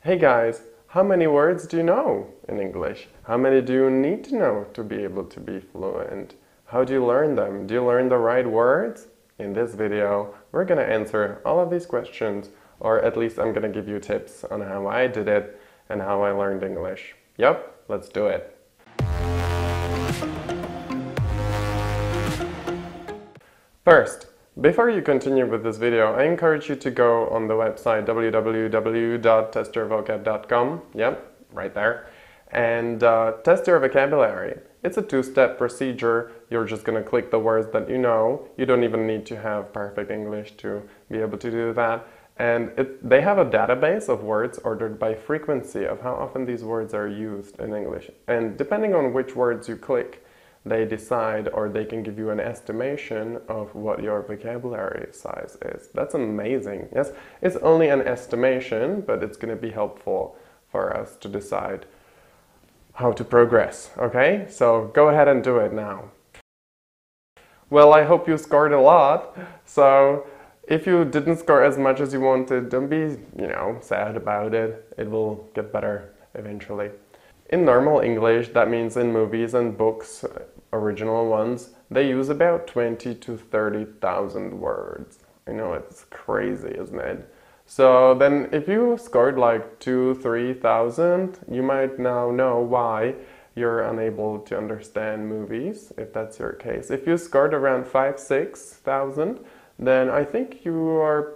Hey guys, how many words do you know in English? How many do you need to know to be able to be fluent? How do you learn them? Do you learn the right words? In this video, we're going to answer all of these questions, or at least I'm going to give you tips on how I did it and how I learned English. Yep, let's do it. First, before you continue with this video, I encourage you to go on the website www.testyourvocab.com, yep, right there, and test your vocabulary. It's a two-step procedure. You're just going to click the words that you know. You don't even need to have perfect English to be able to do that. And they have a database of words ordered by frequency of how often these words are used in English. And depending on which words you click, they decide, or they can give you an estimation of what your vocabulary size is. That's amazing. Yes, it's only an estimation, but it's going to be helpful for us to decide how to progress. Okay, so go ahead and do it now. Well, I hope you scored a lot. So if you didn't score as much as you wanted, don't be, sad about it. It will get better eventually. In normal English, that means in movies and books, original ones, they use about 20 to 30,000 words. I know, it's crazy, isn't it? So then if you scored like 2,000–3,000, you might now know why you're unable to understand movies, if that's your case. If you scored around 5,000–6,000, then I think you are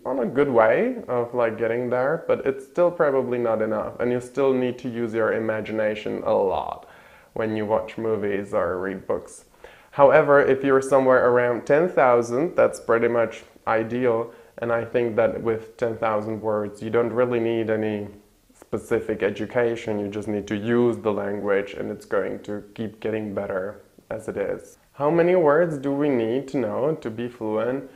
on a good way of getting there, but it's still probably not enough, and you still need to use your imagination a lot when you watch movies or read books. However, if you're somewhere around 10,000, that's pretty much ideal, and I think that with 10,000 words you don't really need any specific education. You just need to use the language, and it's going to keep getting better as it is. How many words do we need to know to be fluent?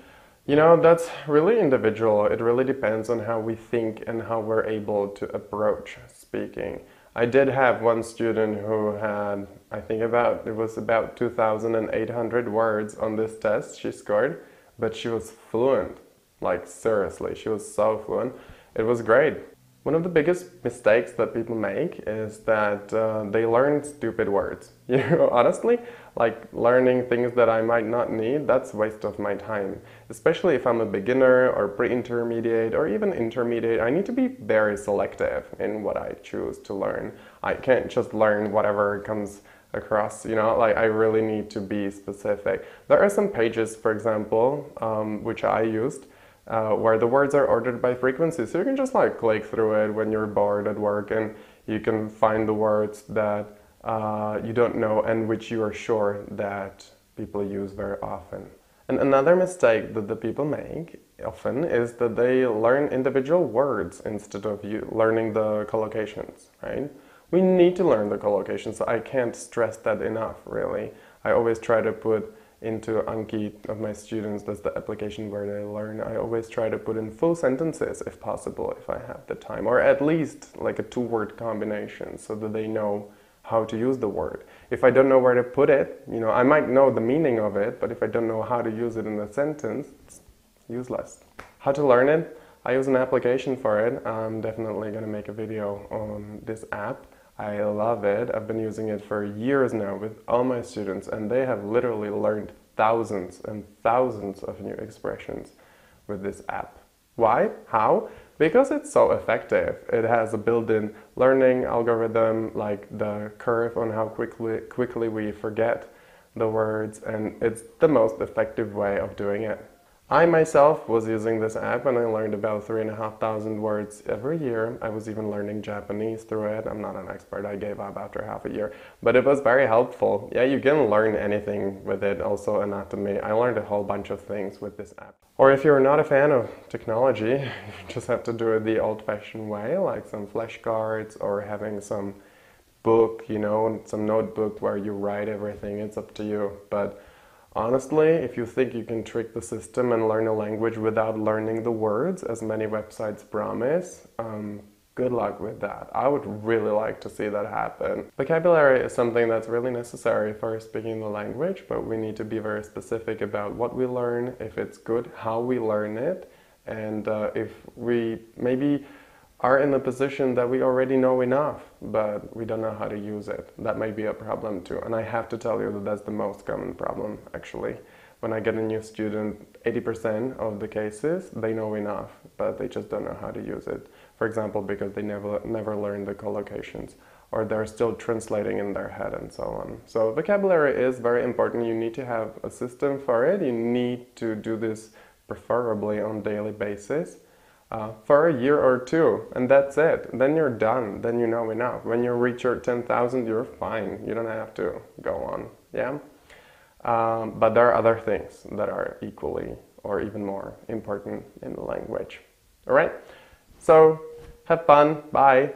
That's really individual. It really depends on how we think and how we're able to approach speaking. I did have one student who had, I think it was about 2,800 words on this test she scored, but she was fluent. Like seriously, she was so fluent. It was great. One of the biggest mistakes that people make is that they learn stupid words. Honestly, learning things that I might not need, that's a waste of my time. Especially if I'm a beginner or pre-intermediate or even intermediate, I need to be very selective in what I choose to learn. I can't just learn whatever comes across, I really need to be specific. There are some pages, for example, which I used, where the words are ordered by frequency. So you can just click through it when you're bored at work, and you can find the words that you don't know and which you are sure that people use very often. And another mistake that the people make often is that they learn individual words instead of learning the collocations, right? We need to learn the collocations, so I can't stress that enough, really. I always try to put into Anki of my students, that's the application where they learn, I always try to put in full sentences if possible, if I have the time, or at least a two-word combination so that they know how to use the word. If I don't know where to put it, I might know the meaning of it, but if I don't know how to use it in a sentence, it's useless. How to learn it? I use an application for it. I'm definitely going to make a video on this app. I love it. I've been using it for years now with all my students, and they have literally learned thousands and thousands of new expressions with this app. Why? How? Because it's so effective. It has a built-in learning algorithm, like the curve on how quickly we forget the words, and it's the most effective way of doing it. I myself was using this app, and I learned about 3,500 words every year. I was even learning Japanese through it. I'm not an expert, I gave up after half a year, but it was very helpful. Yeah, you can learn anything with it, also anatomy. I learned a whole bunch of things with this app. Or if you're not a fan of technology, you just have to do it the old-fashioned way, like some flashcards or having some book, some notebook where you write everything. It's up to you. But honestly, if you think you can trick the system and learn a language without learning the words, as many websites promise, good luck with that. I would really like to see that happen. Vocabulary is something that's really necessary for speaking the language, but we need to be very specific about what we learn, if it's good, how we learn it, and if we maybe are in the position that we already know enough, but we don't know how to use it. That might be a problem too. And I have to tell you that that's the most common problem, actually. When I get a new student, 80% of the cases, they know enough, but they just don't know how to use it. For example, because they never learned the collocations, or they're still translating in their head and so on. So vocabulary is very important. You need to have a system for it. You need to do this preferably on a daily basis. For a year or two, and that's it. Then you're done. Then you know enough. When you reach your 10,000, you're fine. You don't have to go on. Yeah. But there are other things that are equally or even more important in the language. All right. So have fun. Bye.